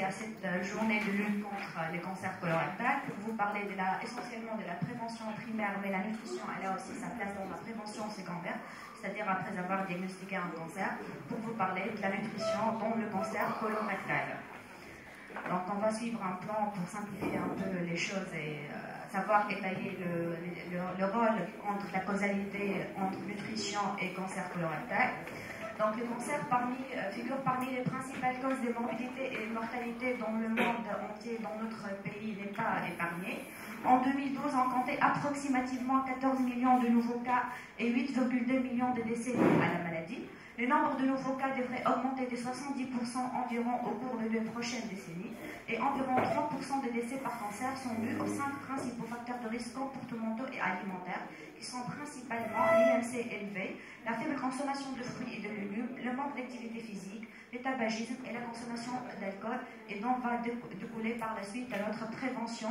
à cette journée de lutte contre les cancers colorectaux pour vous parler essentiellement de la prévention primaire, mais la nutrition, elle a aussi sa place dans la prévention secondaire, c'est-à-dire après avoir diagnostiqué un cancer, pour vous parler de la nutrition dans le cancer colorectal. Donc on va suivre un plan pour simplifier un peu les choses et savoir étayer le rôle entre la causalité entre nutrition et cancer colorectal. Donc le cancer figure parmi les principales causes de morbidité et de mortalité dans le monde entier, dans notre pays n'est pas épargné. En 2012, on comptait approximativement 14 millions de nouveaux cas et 8,2 millions de décès liés à la maladie. Le nombre de nouveaux cas devrait augmenter de 70% environ au cours des 2 prochaines décennies et environ 3% des décès par cancer sont dus aux 5 principaux facteurs de risque comportementaux et alimentaires qui sont principalement l'IMC élevé, la faible consommation de fruits et de légumes, le manque d'activité physique, le tabagisme et la consommation d'alcool et dont va découler par la suite à notre prévention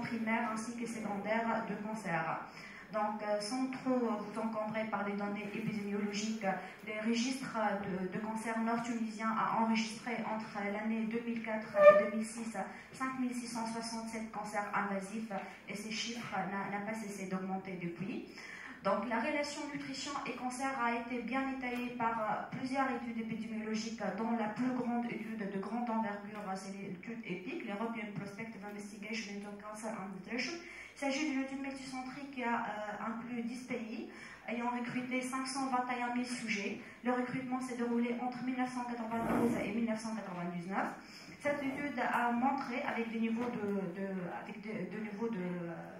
primaire ainsi que secondaire de cancer. Donc, sans trop vous encombrer par les données épidémiologiques, le registre de cancer nord-tunisien a enregistré entre l'année 2004 et 2006 5667 cancers invasifs et ces chiffres n'ont pas cessé d'augmenter depuis. Donc, la relation nutrition et cancer a été bien étayée par plusieurs études épidémiologiques, dont la plus grande étude de grande envergure, c'est l'étude EPIC, l'European Prospective Investigation into Cancer and Nutrition. Il s'agit d'une étude multicentrique qui a inclus 10 pays, ayant recruté 521 000 sujets. Le recrutement s'est déroulé entre 1992 et 1999. Cette étude a montré, avec des niveaux de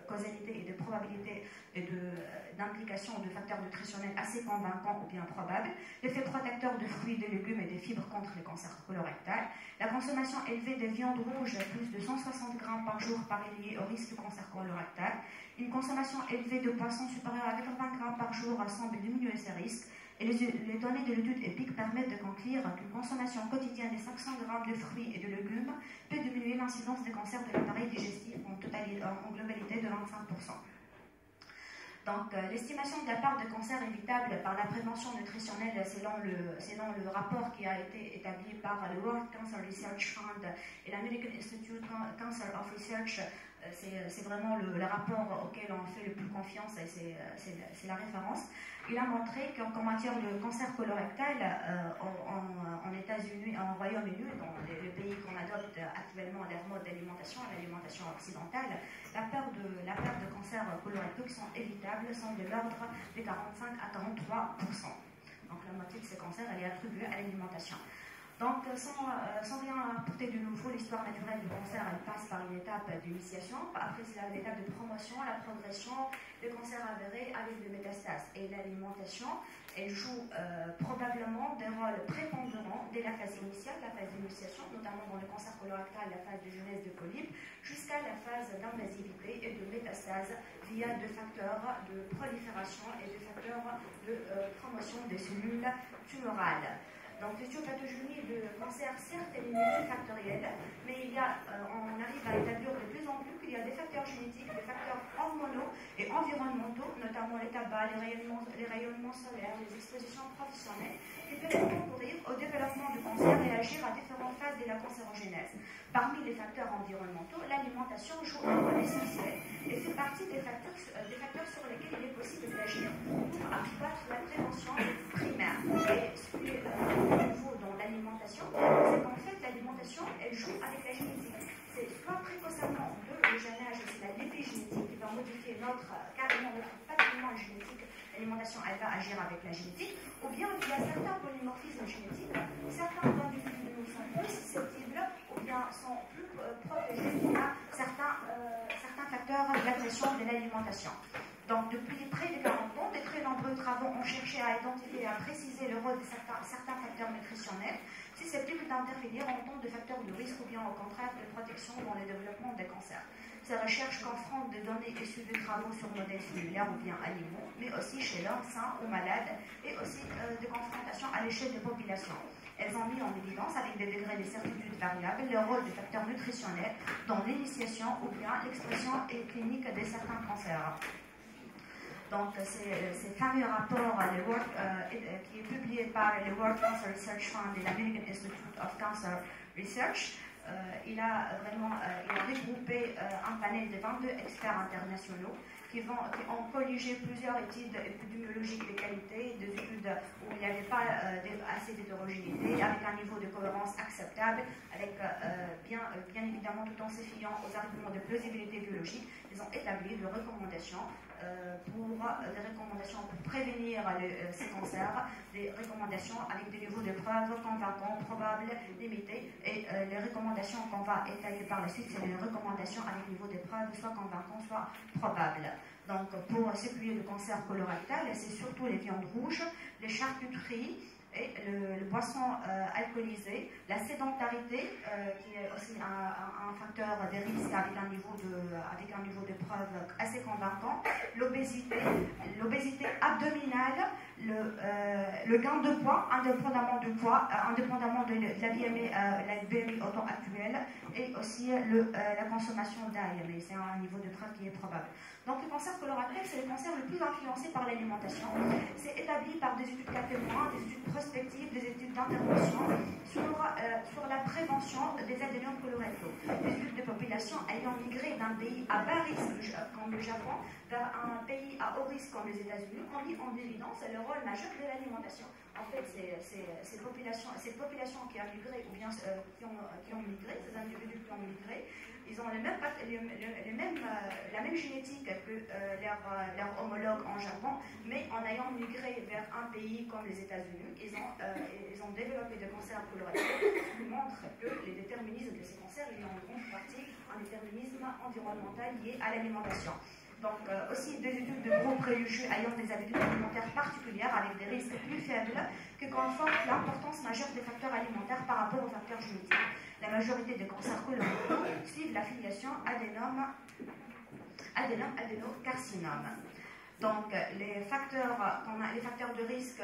causalité et de probabilité et d'implication de facteurs nutritionnels assez convaincants ou bien probables, l'effet protecteur de fruits, de légumes et de fibres contre les cancers colorectals, la consommation élevée de viande rouge, plus de 160 grammes par jour, paraît liée au risque de cancer colorectal, une consommation élevée de poissons supérieure à 80 grammes par jour semble diminuer ces risques, et les données de l'étude EPIC permettent de conclure qu'une consommation quotidienne de 500 grammes de fruits et de légumes peut diminuer l'incidence de cancer de l'appareil digestif en globalité de 25%. Donc, l'estimation de la part de cancer évitable par la prévention nutritionnelle selon le rapport qui a été établi par le World Cancer Research Fund et l'American Institute Cancer of Research, c'est vraiment le rapport auquel on fait le plus confiance et c'est la référence. Il a montré qu'en matière de cancer colorectal, en États-Unis, en Royaume-Uni, dans les pays qu'on adopte actuellement leur mode d'alimentation, l'alimentation occidentale, la peur de cancer colorectal qui sont évitables sont de l'ordre de 45 à 43%. Donc la moitié de ces cancers, elle est attribuée à l'alimentation. Donc, sans rien apporter de nouveau, l'histoire naturelle du cancer, elle passe par une étape d'initiation. Après, c'est l'étape de promotion, la progression, le cancer avéré avec des métastases. Et l'alimentation, elle joue probablement des rôles prépondérants dès la phase initiale, la phase d'initiation, notamment dans le cancer colorectal, la phase de jeunesse de polype, jusqu'à la phase d'invasivité et de métastase via des facteurs de prolifération et des facteurs de promotion des cellules tumorales. Donc, l'éthiopathogénie de cancer, certes, elle est multifactorielle, mais on arrive à établir de plus en plus qu'il y a des facteurs génétiques, des facteurs hormonaux et environnementaux, notamment les tabacs, les rayonnements solaires, les expositions professionnelles, qui peuvent concourir au développement du cancer et agir à différentes phases de la cancérogénèse. Parmi les facteurs environnementaux, l'alimentation joue un rôle essentiel et fait partie des facteurs sur lesquels il est possible d'agir pour accroître la prévention primaire. Et ce qui est nouveau dans l'alimentation, c'est qu'en fait l'alimentation, elle joue avec la génétique. C'est soit précocement le génage, c'est l'épigénétique qui va modifier carrément notre patrimoine génétique. L'alimentation, elle va agir avec la génétique, ou bien il y a certains polymorphismes génétiques, certains individus sont plus susceptibles, ou bien sont plus protégés à certains facteurs d'agression de l'alimentation. Donc, depuis près de 40 ans, de très nombreux travaux ont cherché à identifier et à préciser le rôle de certains facteurs nutritionnels susceptibles d'intervenir en tant que facteurs de risque ou bien au contraire de protection dans le développement des cancers. Ces recherches confrontent des données issues de travaux sur modèles cellulaires ou bien animaux, mais aussi chez l'homme sain ou malade, et aussi de confrontation à l'échelle des populations. Elles ont mis en évidence, avec des degrés de certitude variables, le rôle des facteurs nutritionnels dans l'initiation ou bien l'expression clinique de certains cancers. Donc, ces fameux rapports qui est publié par le World Cancer Research Fund et l'American Institute of Cancer Research. Il a regroupé un panel de 22 experts internationaux qui ont colligé plusieurs études épidémiologiques de qualité, des études où il n'y avait pas assez d'hétérogénéité, avec un niveau de cohérence acceptable, avec bien évidemment tout en se fiant aux arguments de plausibilité biologique. Ils ont établi des recommandations pour prévenir ces cancers, des recommandations avec des niveaux de preuves convaincants, probables, limités, et les recommandations qu'on va étaler par la suite, c'est les recommandations avec niveau de preuves soit convaincants, soit probables. Donc, pour s'appuyer le cancer colorectal, c'est surtout les viandes rouges, les charcuteries et le boisson alcoolisé, la sédentarité, qui est aussi un facteur de risque avec un niveau de preuve assez convaincant, l'obésité abdominale, le gain de poids, indépendamment de la BMI auto actuelle, et aussi la consommation d'ail, mais c'est un niveau de preuve qui est probable. Donc le cancer colorectal, c'est le cancer le plus influencé par l'alimentation. C'est établi par des études cas témoins, des études prospectives, des études d'intervention sur la prévention des adénomes colorectaux. Des études de population ayant migré d'un pays à bas risque comme le Japon vers un pays à haut risque comme les États-Unis ont mis en évidence le rôle majeur de l'alimentation. En fait, ces populations qui ont migré ou bien qui ont migré, ces individus qui ont migré, ils ont la même génétique que leurs homologues en Japon, mais en ayant migré vers un pays comme les États-Unis, ils ont développé des cancers colorectaux qui montrent que les déterminismes de ces cancers, ils ont en grande partie un déterminisme environnemental lié à l'alimentation. Donc, aussi des études de groupes religieux ayant des habitudes alimentaires particulières avec des risques plus faibles que confortent l'importance majeure des facteurs alimentaires par rapport aux facteurs génétiques. La majorité des cancers colorectaux suivent l'affiliation adénocarcinome. Donc, les facteurs de risque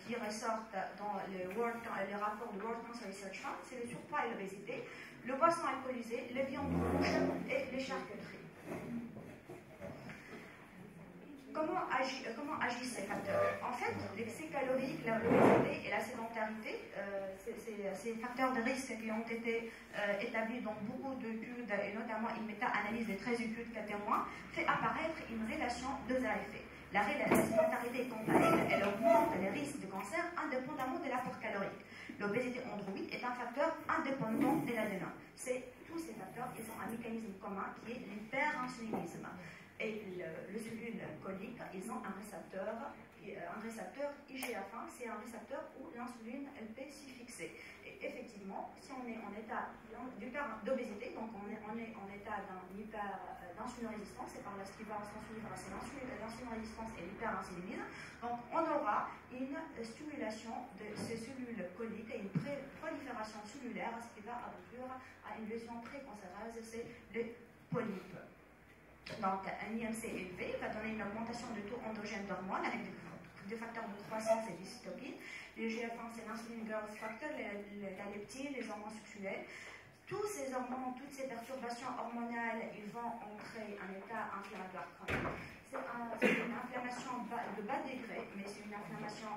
qui ressortent dans le rapport du World Cancer Research Fund, c'est le surpoids et l'obésité, le boisson alcoolisé, les viandes rouges et les charcuteries. Comment agissent ces facteurs? En fait, l'excès calorique, l'obésité et la sédentarité, ces facteurs de risque qui ont été établis dans beaucoup d'études, et notamment une méta-analyse de 13 études cas témoins, fait apparaître une relation dose à effet. La sédentarité, quant à elle augmente les risques de cancer indépendamment de l'apport calorique. L'obésité androïde est un facteur indépendant de l'adénome. Tous ces facteurs, ils ont un mécanisme commun qui est l'hyperinsulinisme. Et le cellule colique, ils ont un récepteur IGF-1, c'est un récepteur où l'insuline peut s'y fixer. Et effectivement, si on est en état d'obésité, donc on est en état d'insulinorésistance, et par là ce qui va s'en suivre, c'est l'insulinorésistance et l'hyperinsulinisme, donc on aura une stimulation de ces cellules coliques et une prolifération cellulaire, ce qui va aboutir à une lésion précancéreuse, c'est le polype. Donc, un IMC élevé va donner une augmentation de taux endogène d'hormones avec des facteurs de croissance et d'hystoquine. Le GF1, c'est l'insuline growth factor, la leptine, les hormones sexuelles. Tous ces hormones, toutes ces perturbations hormonales, ils vont entrer en état inflammatoire chronique. C'est une inflammation de bas degré, mais c'est une inflammation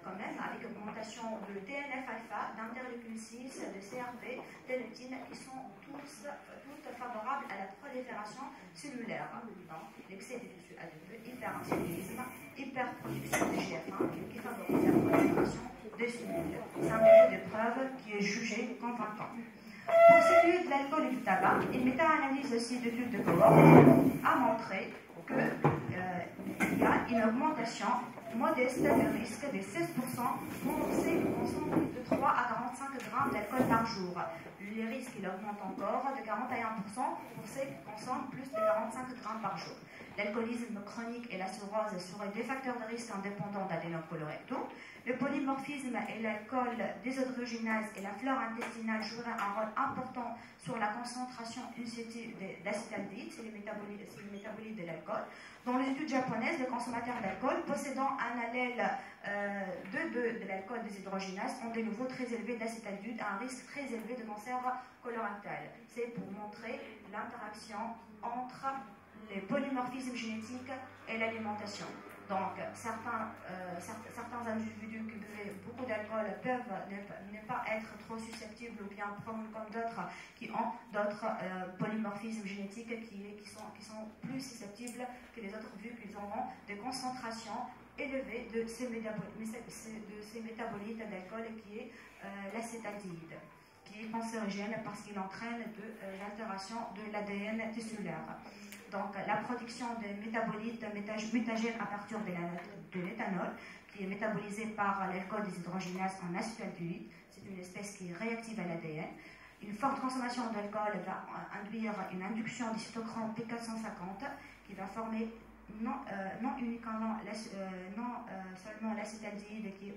quand même avec augmentation de TNF-alpha, d'interleukine 6, de CRP, de leptine, qui sont toutes favorables à la prolifération cellulaire. Donc, l'excès des tissus adipeux, hyperinsulinisme, hyperproduction de GF1, qui favorise la prolifération des cellules. C'est un niveau de preuve qui est jugé convaincant. Pour ce qui est de l'alcool et du tabac, une méta-analyse aussi d'études de cohorte a montré qu'il y a une augmentation modeste de risque de 16% pour ceux qui consomment de 3 à 45 grammes d'alcool par jour. Les risques, ils augmentent encore de 41% pour ceux qui consomment plus de 45 grammes par jour. L'alcoolisme chronique et la cirrhose seraient des facteurs de risque indépendants d'adénomes colorectaux. Le polymorphisme et l'alcool déshydrogénase et la flore intestinale joueraient un rôle important sur la concentration in situ d'acétaldéhyde, c'est le métabolite de l'alcool. Dans les études japonaises, les consommateurs d'alcool possédant un allèle de l'alcool déshydrogénase ont des niveaux très élevés d'acétaldéhyde à un risque très élevé de cancer colorectal. C'est pour montrer l'interaction entre les polymorphismes génétiques et l'alimentation. Donc, certains individus qui buvaient beaucoup d'alcool peuvent ne pas être trop susceptibles ou bien prendre comme d'autres qui ont d'autres polymorphismes génétiques qui sont plus susceptibles que les autres vu qu'ils auront des concentrations élevées de ces métabolites d'alcool qui est l'acétaldéhyde, qui est cancérigène parce qu'il entraîne de l'altération de l'ADN tissulaire. Donc la production de métabolites mutagènes à partir de l'éthanol, qui est métabolisé par l'alcool déshydrogénase en acétaldéhyde, c'est une espèce qui est réactive à l'ADN. Une forte consommation d'alcool va induire une induction du cytochrome P450 qui va former non uniquement seulement l'acétaldéhyde qui est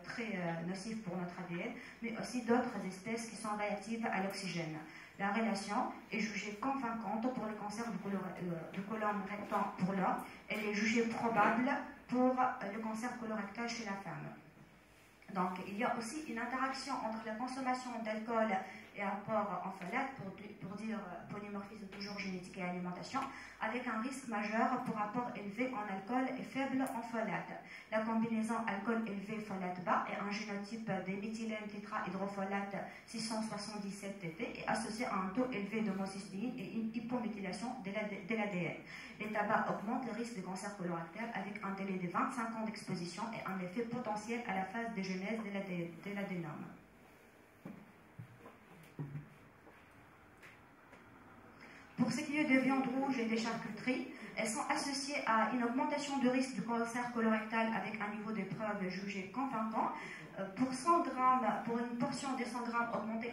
très nocif pour notre ADN, mais aussi d'autres espèces qui sont réactives à l'oxygène. La relation est jugée convaincante pour le cancer du côlon rectal pour l'homme. Elle est jugée probable pour le cancer colorectal chez la femme. Donc, il y a aussi une interaction entre la consommation d'alcool et apport en folate, pour dire polymorphisme toujours génétique et alimentation, avec un risque majeur pour apport élevé en alcool et faible en folate. La combinaison alcool élevé, folate bas est un génotype d'éméthylène tétrahydrofolate 677TT et associé à un taux élevé d'homocystéine et une hypométhylation de l'ADN. Les tabacs augmentent le risque de cancer colorectal avec un délai de 25 ans d'exposition et un effet potentiel à la phase de genèse de l'adénome. Pour ce qui est des viandes rouges et des charcuteries, elles sont associées à une augmentation du risque du cancer colorectal avec un niveau de preuve jugé convaincant. Pour 100 grammes, pour une portion de 100 grammes augmentée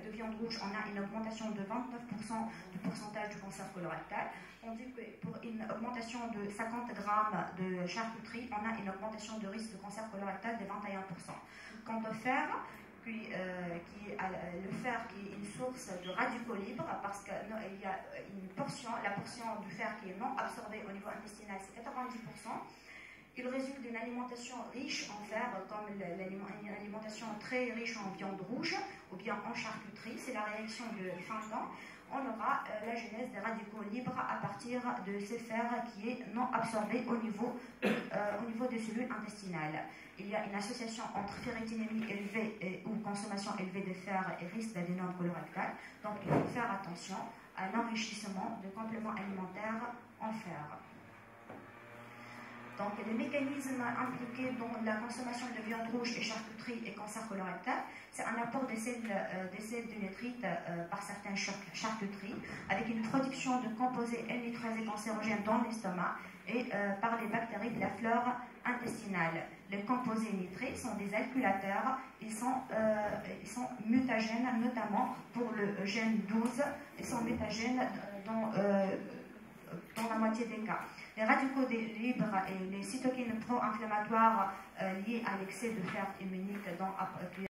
de viande rouge, on a une augmentation de 29% du pourcentage du cancer colorectal. Tandis que pour une augmentation de 50 grammes de charcuterie, on a une augmentation de risque de cancer colorectal de 21%. Quant au fer, le fer qui est une source de radicaux libres parce qu'il y a la portion du fer qui est non absorbée au niveau intestinal, c'est 90%. Il résulte d'une alimentation riche en fer, comme une alimentation très riche en viande rouge ou bien en charcuterie. C'est la réaction de Fintan. On aura la genèse des radicaux libres à partir de ces fers qui est non absorbé au niveau des cellules intestinales. Il y a une association entre ferritinémie élevée ou consommation élevée de fer et risque d'adénome colorectal. Donc il faut faire attention à l'enrichissement de compléments alimentaires en fer. Donc, les mécanismes impliqués dans la consommation de viande rouge et charcuterie et cancer colorectal, c'est un apport des sels de nitrite par certaines charcuteries, avec une production de composés N-nitrosés cancérogènes dans l'estomac et par les bactéries de la flore intestinale. Les composés nitrés sont des alkylateurs, ils sont mutagènes, notamment pour le gène 12, ils sont mutagènes dans la moitié des cas. Les radicaux libres et les cytokines pro-inflammatoires liés à l'excès de fer immunique